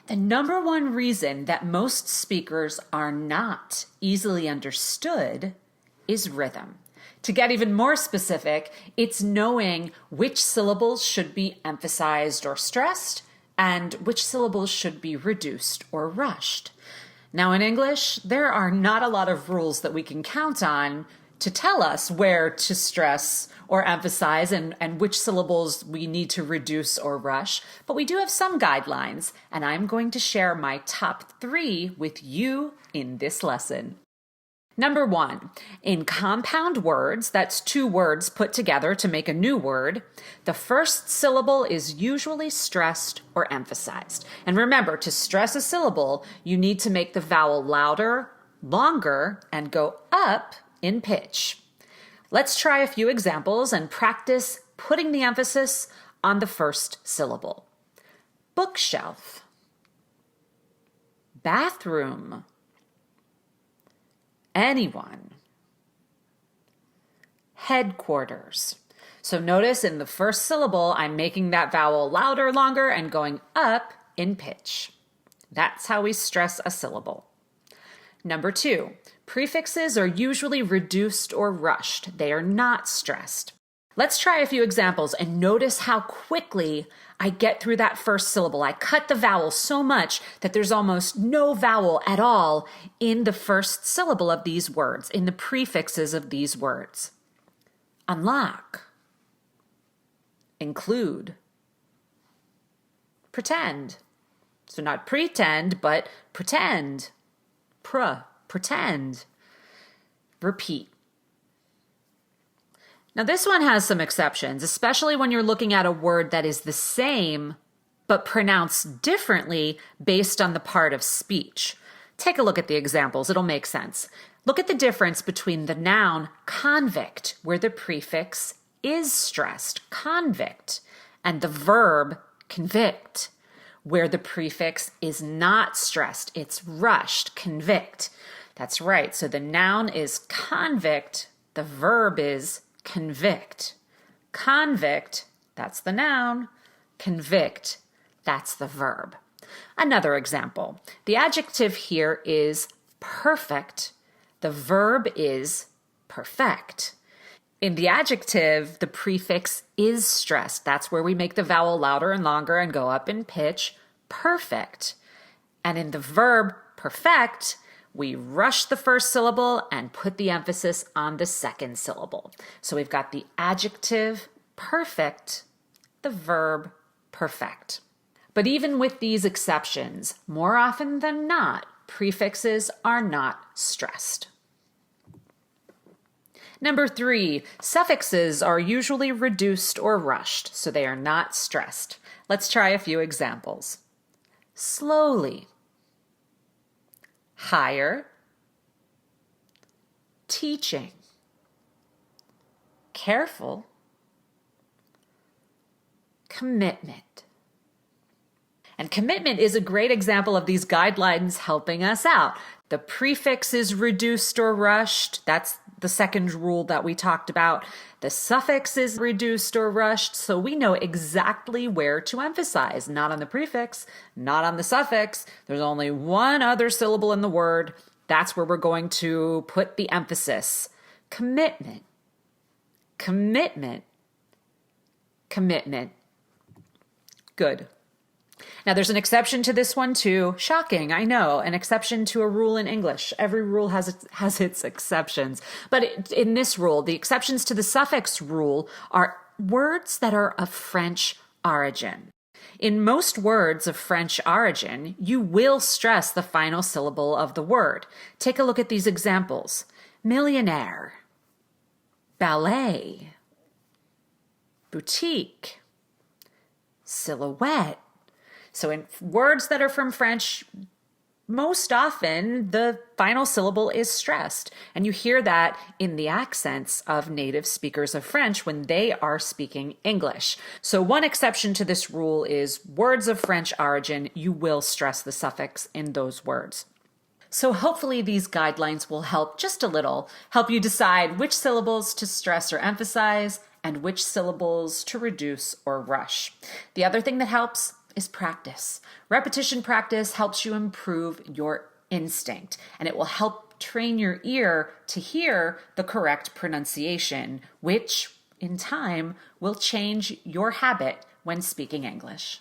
The number one reason that most speakers are not easily understood is rhythm. To get even more specific, it's knowing which syllables should be emphasized or stressed and which syllables should be reduced or rushed. Now in English, there are not a lot of rules that we can count on to tell us where to stress or emphasize and which syllables we need to reduce or rush, but we do have some guidelines, and I'm going to share my top 3 with you in this lesson. Number 1, in compound words, that's 2 words put together to make a new word, the first syllable is usually stressed or emphasized. And remember, to stress a syllable, you need to make the vowel louder, longer, and go up in pitch. Let's try a few examples and practice putting the emphasis on the first syllable. Bookshelf, bathroom, anyone, headquarters. So notice in the first syllable, I'm making that vowel louder, longer, and going up in pitch. That's how we stress a syllable. Number 2, prefixes are usually reduced or rushed. They are not stressed. Let's try a few examples and notice how quickly I get through that first syllable. I cut the vowel so much that there's almost no vowel at all in the first syllable of these words, in the prefixes of these words. Unlock, include, pretend. So not pretend, but pretend. Pretend. Repeat. Now this one has some exceptions, especially when you're looking at a word that is the same but pronounced differently based on the part of speech. Take a look at the examples, it'll make sense. Look at the difference between the noun convict, where the prefix is stressed, convict, and the verb convict, where the prefix is not stressed, it's rushed, convict. That's right, so the noun is convict, the verb is convict. Convict, that's the noun. Convict, that's the verb. Another example. The adjective here is perfect. The verb is perfect. In the adjective, the prefix is stressed. That's where we make the vowel louder and longer and go up in pitch. Perfect. And in the verb perfect, we rush the first syllable and put the emphasis on the second syllable. So we've got the adjective perfect, the verb perfect. But even with these exceptions, more often than not, prefixes are not stressed. Number 3, suffixes are usually reduced or rushed, so they are not stressed. Let's try a few examples. Slowly, higher, teaching, careful, commitment. And commitment is a great example of these guidelines helping us out. The prefix is reduced or rushed. That's the second rule that we talked about. The suffix is reduced or rushed, so we know exactly where to emphasize. Not on the prefix, not on the suffix. There's only one other syllable in the word. That's where we're going to put the emphasis. Commitment. Commitment. Commitment. Good. Now there's an exception to this one too. Shocking, I know, an exception to a rule in English. Every rule has its exceptions. But in this rule, the exceptions to the suffix rule are words that are of French origin. In most words of French origin, you will stress the final syllable of the word. Take a look at these examples. Millionaire, ballet, boutique, silhouette. So in words that are from French, most often the final syllable is stressed. And you hear that in the accents of native speakers of French when they are speaking English. So one exception to this rule is words of French origin, you will stress the suffix in those words. So hopefully these guidelines will help just a little, help you decide which syllables to stress or emphasize and which syllables to reduce or rush. The other thing that helps, is practice. Repetition practice helps you improve your instinct, and it will help train your ear to hear the correct pronunciation, which in time will change your habit when speaking English.